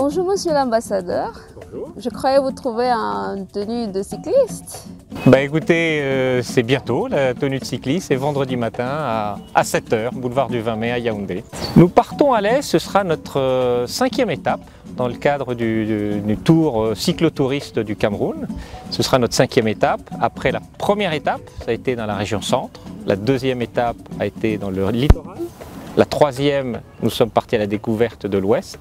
Bonjour Monsieur l'ambassadeur. Bonjour. Je croyais vous trouver en tenue de cycliste. Écoutez, c'est bientôt la tenue de cycliste, c'est vendredi matin à 7 h, boulevard du 20 mai à Yaoundé. Nous partons à l'est, ce sera notre 5e étape dans le cadre du tour cyclotouriste du Cameroun. Ce sera notre 5e étape. Après la première étape, ça a été dans la région centre. La 2e étape a été dans le littoral. La 3e, nous sommes partis à la découverte de l'ouest.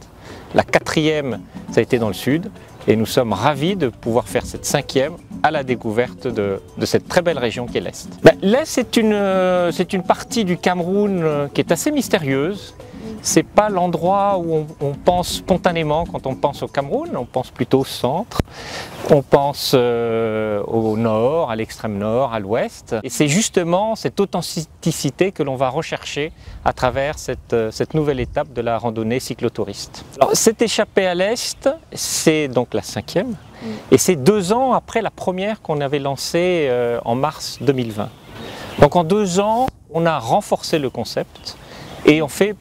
La 4e, ça a été dans le sud. Et nous sommes ravis de pouvoir faire cette 5e à la découverte de cette très belle région qu'est l'Est. L'Est, c'est une partie du Cameroun qui est assez mystérieuse. C'est pas l'endroit où on pense spontanément quand on pense au Cameroun, on pense plutôt au centre, on pense au nord, à l'extrême nord, à l'ouest. Et c'est justement cette authenticité que l'on va rechercher à travers cette nouvelle étape de la randonnée cyclotouriste. Alors, cette échappée à l'est, c'est donc la 5e, et c'est 2 ans après la première qu'on avait lancée en mars 2020. Donc en 2 ans, on a renforcé le concept et on fait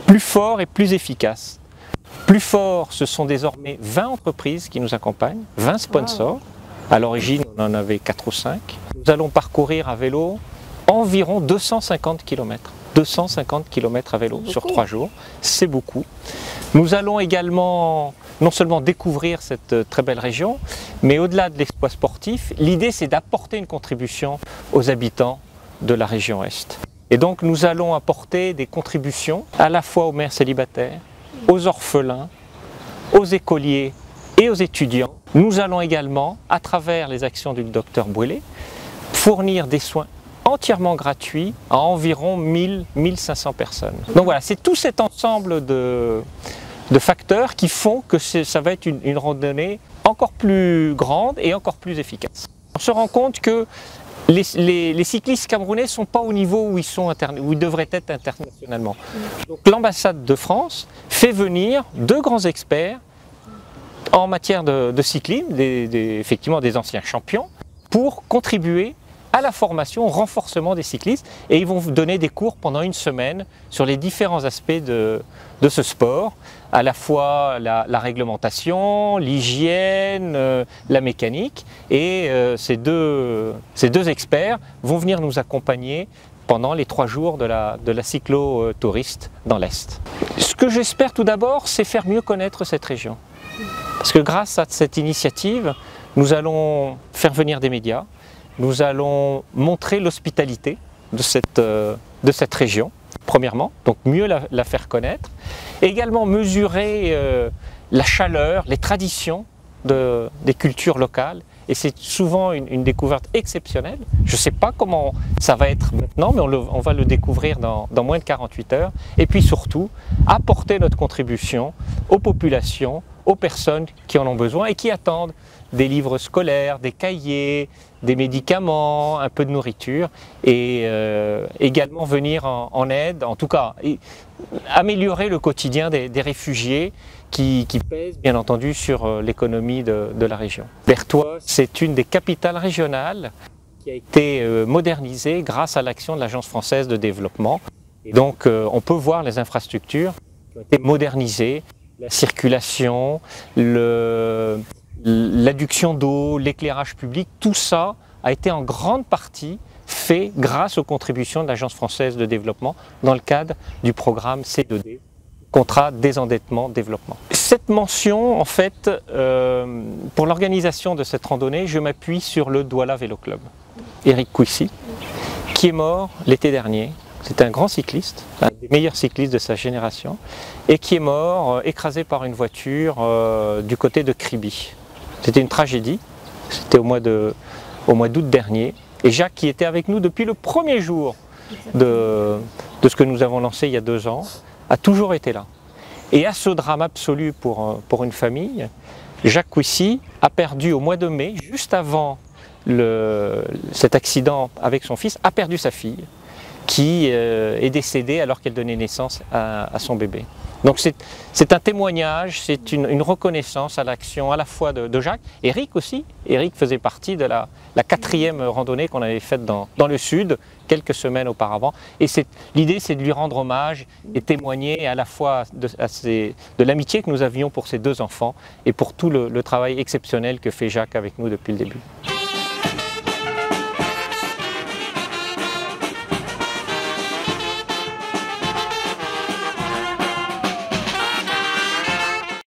plus fort et plus efficace. Plus fort, ce sont désormais 20 entreprises qui nous accompagnent, 20 sponsors. Wow. À l'origine, on en avait 4 ou 5. Nous allons parcourir à vélo environ 250 km. 250 km à vélo sur 3 jours, c'est beaucoup. Nous allons également non seulement découvrir cette très belle région, mais au-delà de l'exploit sportif, l'idée c'est d'apporter une contribution aux habitants de la région Est. Et donc nous allons apporter des contributions à la fois aux mères célibataires, aux orphelins, aux écoliers et aux étudiants. Nous allons également, à travers les actions du docteur Bouélé, fournir des soins entièrement gratuits à environ 1000-1500 personnes. Donc voilà, c'est tout cet ensemble de facteurs qui font que ça va être une randonnée encore plus grande et encore plus efficace. On se rend compte que les cyclistes camerounais ne sont pas au niveau où ils devraient être internationalement. Donc l'ambassade de France fait venir 2 grands experts en matière de cyclisme, effectivement des anciens champions, pour contribuer à la formation, au renforcement des cyclistes, et ils vont vous donner des cours pendant 1 semaine sur les différents aspects de ce sport, à la fois la réglementation, l'hygiène, la mécanique, et ces deux experts vont venir nous accompagner pendant les 3 jours de la cyclo-touriste dans l'Est. Ce que j'espère tout d'abord, c'est faire mieux connaître cette région. Parce que grâce à cette initiative, nous allons faire venir des médias, nous allons montrer l'hospitalité de cette région, premièrement, donc mieux la faire connaître, et également mesurer la chaleur, les traditions des cultures locales, et c'est souvent une découverte exceptionnelle. Je ne sais pas comment ça va être maintenant, mais on va le découvrir dans moins de 48 heures, et puis surtout, apporter notre contribution aux populations, aux personnes qui en ont besoin et qui attendent des livres scolaires, des cahiers, des médicaments, un peu de nourriture, et également venir en aide, en tout cas améliorer le quotidien des réfugiés qui pèsent bien entendu sur l'économie de la région. Berthois, c'est une des capitales régionales qui a été modernisée grâce à l'action de l'Agence française de développement. Et donc on peut voir les infrastructures qui ont été modernisées, la circulation, l'adduction d'eau, l'éclairage public, tout ça a été en grande partie fait grâce aux contributions de l'Agence française de développement dans le cadre du programme C2D, Contrat désendettement développement. Cette mention, en fait, pour l'organisation de cette randonnée, je m'appuie sur le Douala Vélo Club. Éric Couissy, qui est mort l'été dernier. C'était un grand cycliste, un des meilleurs cyclistes de sa génération, et qui est mort écrasé par une voiture du côté de Kribi. C'était une tragédie, c'était au mois d'août dernier, et Jacques, qui était avec nous depuis le premier jour de ce que nous avons lancé il y a 2 ans, a toujours été là. Et à ce drame absolu pour une famille, Jacques Couissy a perdu au mois de mai, juste avant cet accident avec son fils, a perdu sa fille, qui est décédée alors qu'elle donnait naissance à son bébé. Donc c'est un témoignage, c'est une reconnaissance à l'action à la fois de Jacques. Eric aussi, Eric faisait partie de la 4e randonnée qu'on avait faite dans le sud quelques semaines auparavant. Et l'idée c'est de lui rendre hommage et témoigner à la fois de l'amitié que nous avions pour ces 2 enfants et pour tout le travail exceptionnel que fait Jacques avec nous depuis le début.